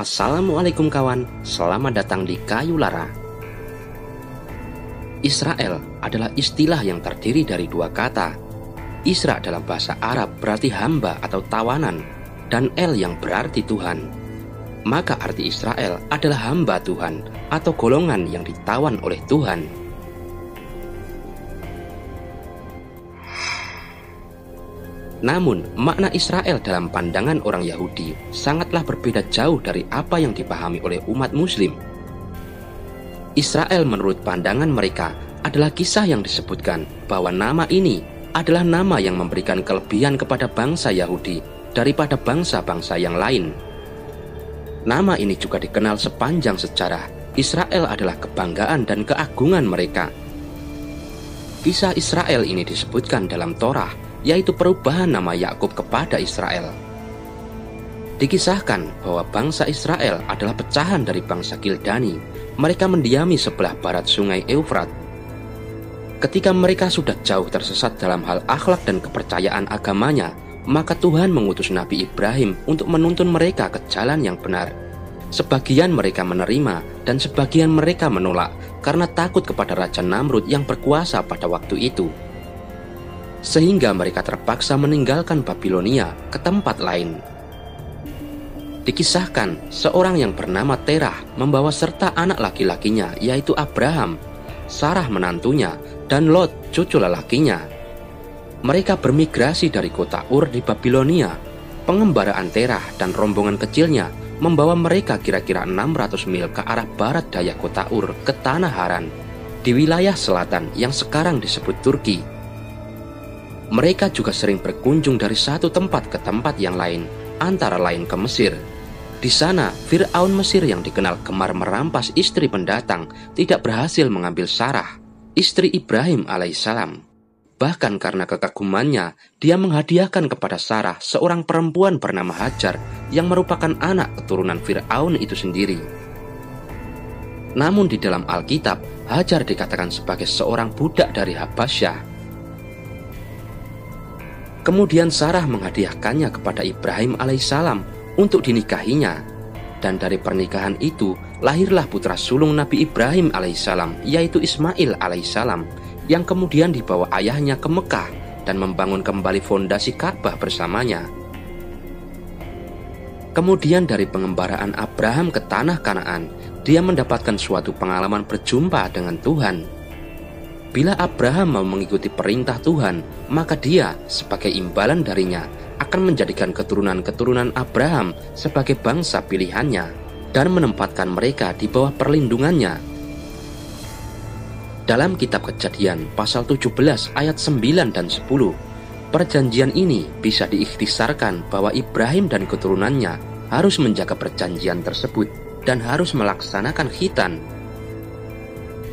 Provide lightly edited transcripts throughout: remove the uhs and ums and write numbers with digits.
Assalamualaikum kawan, selamat datang di Kayu Lara. Israel adalah istilah yang terdiri dari dua kata. Isra dalam bahasa Arab berarti hamba atau tawanan, dan El yang berarti Tuhan. Maka arti Israel adalah hamba Tuhan atau golongan yang ditawan oleh Tuhan. Namun, makna Israel dalam pandangan orang Yahudi sangatlah berbeda jauh dari apa yang dipahami oleh umat Muslim. Israel menurut pandangan mereka adalah kisah yang disebutkan bahwa nama ini adalah nama yang memberikan kelebihan kepada bangsa Yahudi daripada bangsa-bangsa yang lain. Nama ini juga dikenal sepanjang sejarah. Israel adalah kebanggaan dan keagungan mereka. Kisah Israel ini disebutkan dalam Torah, yaitu perubahan nama Yakub kepada Israel. Dikisahkan bahwa bangsa Israel adalah pecahan dari bangsa Kildani. Mereka mendiami sebelah barat sungai Eufrat. Ketika mereka sudah jauh tersesat dalam hal akhlak dan kepercayaan agamanya, maka Tuhan mengutus Nabi Ibrahim untuk menuntun mereka ke jalan yang benar. Sebagian mereka menerima dan sebagian mereka menolak karena takut kepada Raja Namrud yang berkuasa pada waktu itu. Sehingga mereka terpaksa meninggalkan Babilonia ke tempat lain. Dikisahkan seorang yang bernama Terah membawa serta anak laki-lakinya, yaitu Abraham, Sarah menantunya, dan Lot cucu lelakinya. Mereka bermigrasi dari kota Ur di Babilonia. Pengembaraan Terah dan rombongan kecilnya membawa mereka kira-kira 600 mil ke arah barat daya kota Ur ke tanah Haran, di wilayah selatan yang sekarang disebut Turki. Mereka juga sering berkunjung dari satu tempat ke tempat yang lain, antara lain ke Mesir. Di sana, Fir'aun Mesir yang dikenal gemar merampas istri pendatang tidak berhasil mengambil Sarah, istri Ibrahim alaihissalam. Bahkan karena kekagumannya, dia menghadiahkan kepada Sarah seorang perempuan bernama Hajar yang merupakan anak keturunan Fir'aun itu sendiri. Namun di dalam Alkitab, Hajar dikatakan sebagai seorang budak dari Habasyah. Kemudian Sarah menghadiahkannya kepada Ibrahim alaihissalam untuk dinikahinya. Dan dari pernikahan itu lahirlah putra sulung Nabi Ibrahim alaihissalam, yaitu Ismail alaihissalam, yang kemudian dibawa ayahnya ke Mekah dan membangun kembali fondasi Ka'bah bersamanya. Kemudian dari pengembaraan Abraham ke tanah Kanaan, dia mendapatkan suatu pengalaman berjumpa dengan Tuhan. Bila Abraham mau mengikuti perintah Tuhan, maka dia sebagai imbalan darinya akan menjadikan keturunan-keturunan Abraham sebagai bangsa pilihannya dan menempatkan mereka di bawah perlindungannya. Dalam kitab Kejadian pasal 17 ayat 9 dan 10, perjanjian ini bisa diikhtisarkan bahwa Ibrahim dan keturunannya harus menjaga perjanjian tersebut dan harus melaksanakan khitan.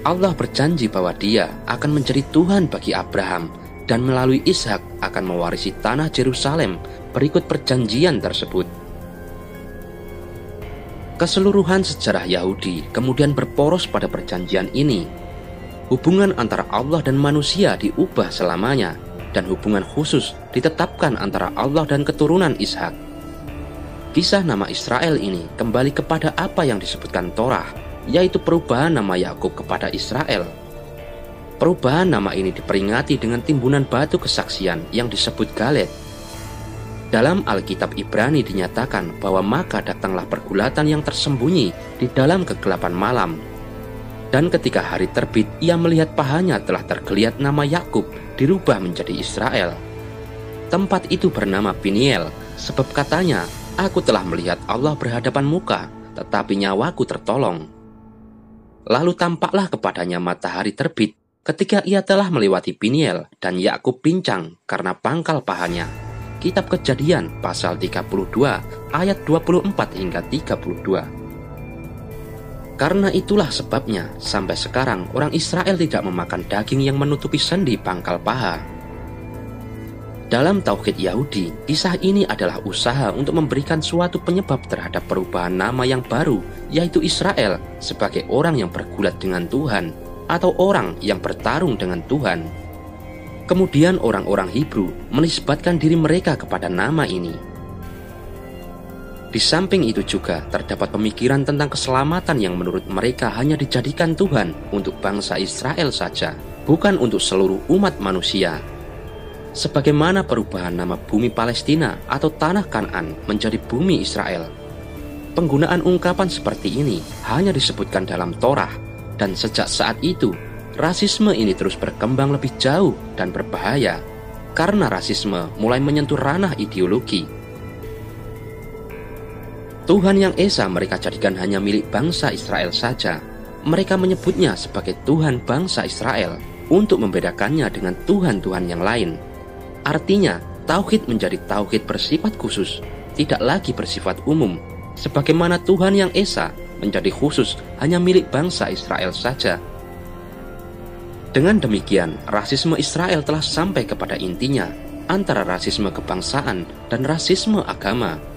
Allah berjanji bahwa Dia akan menjadi Tuhan bagi Abraham dan melalui Ishak akan mewarisi tanah Yerusalem berikut perjanjian tersebut. Keseluruhan sejarah Yahudi kemudian berporos pada perjanjian ini. Hubungan antara Allah dan manusia diubah selamanya, dan hubungan khusus ditetapkan antara Allah dan keturunan Ishak. Kisah nama Israel ini kembali kepada apa yang disebutkan Torah, yaitu perubahan nama Yakub kepada Israel. Perubahan nama ini diperingati dengan timbunan batu kesaksian yang disebut Galet. Dalam Alkitab Ibrani dinyatakan bahwa maka datanglah pergulatan yang tersembunyi di dalam kegelapan malam. Dan ketika hari terbit, ia melihat pahanya telah tergeliat nama Yakub dirubah menjadi Israel. Tempat itu bernama Peniel, sebab katanya, aku telah melihat Allah berhadapan muka, tetapi nyawaku tertolong. Lalu tampaklah kepadanya matahari terbit ketika ia telah melewati Peniel, dan Yakub pincang karena pangkal pahanya. Kitab Kejadian pasal 32 ayat 24 hingga 32. Karena itulah sebabnya sampai sekarang orang Israel tidak memakan daging yang menutupi sendi pangkal paha. Dalam tauhid Yahudi, kisah ini adalah usaha untuk memberikan suatu penyebab terhadap perubahan nama yang baru, yaitu Israel sebagai orang yang bergulat dengan Tuhan atau orang yang bertarung dengan Tuhan. Kemudian orang-orang Hebrew menisbatkan diri mereka kepada nama ini. Di samping itu juga terdapat pemikiran tentang keselamatan yang menurut mereka hanya dijadikan Tuhan untuk bangsa Israel saja, bukan untuk seluruh umat manusia. Sebagaimana perubahan nama bumi Palestina atau tanah Kanaan menjadi bumi Israel. Penggunaan ungkapan seperti ini hanya disebutkan dalam Torah, dan sejak saat itu, rasisme ini terus berkembang lebih jauh dan berbahaya, karena rasisme mulai menyentuh ranah ideologi. Tuhan yang esa mereka jadikan hanya milik bangsa Israel saja. Mereka menyebutnya sebagai Tuhan bangsa Israel untuk membedakannya dengan Tuhan-Tuhan yang lain. Artinya, tauhid menjadi tauhid bersifat khusus, tidak lagi bersifat umum, sebagaimana Tuhan yang esa menjadi khusus hanya milik bangsa Israel saja. Dengan demikian, rasisme Israel telah sampai kepada intinya, antara rasisme kebangsaan dan rasisme agama.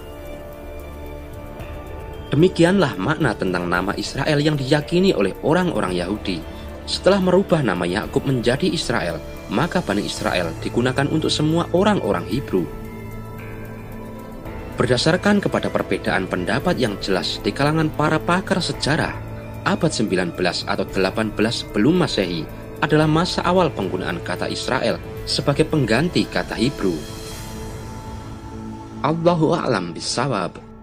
Demikianlah makna tentang nama Israel yang diyakini oleh orang-orang Yahudi. Setelah merubah nama Yakub menjadi Israel, maka Bani Israel digunakan untuk semua orang-orang Hebrew. Berdasarkan kepada perbedaan pendapat yang jelas di kalangan para pakar sejarah, abad 19 atau 18 sebelum Masehi adalah masa awal penggunaan kata Israel sebagai pengganti kata Hebrew. Allahu a'lam bishawab.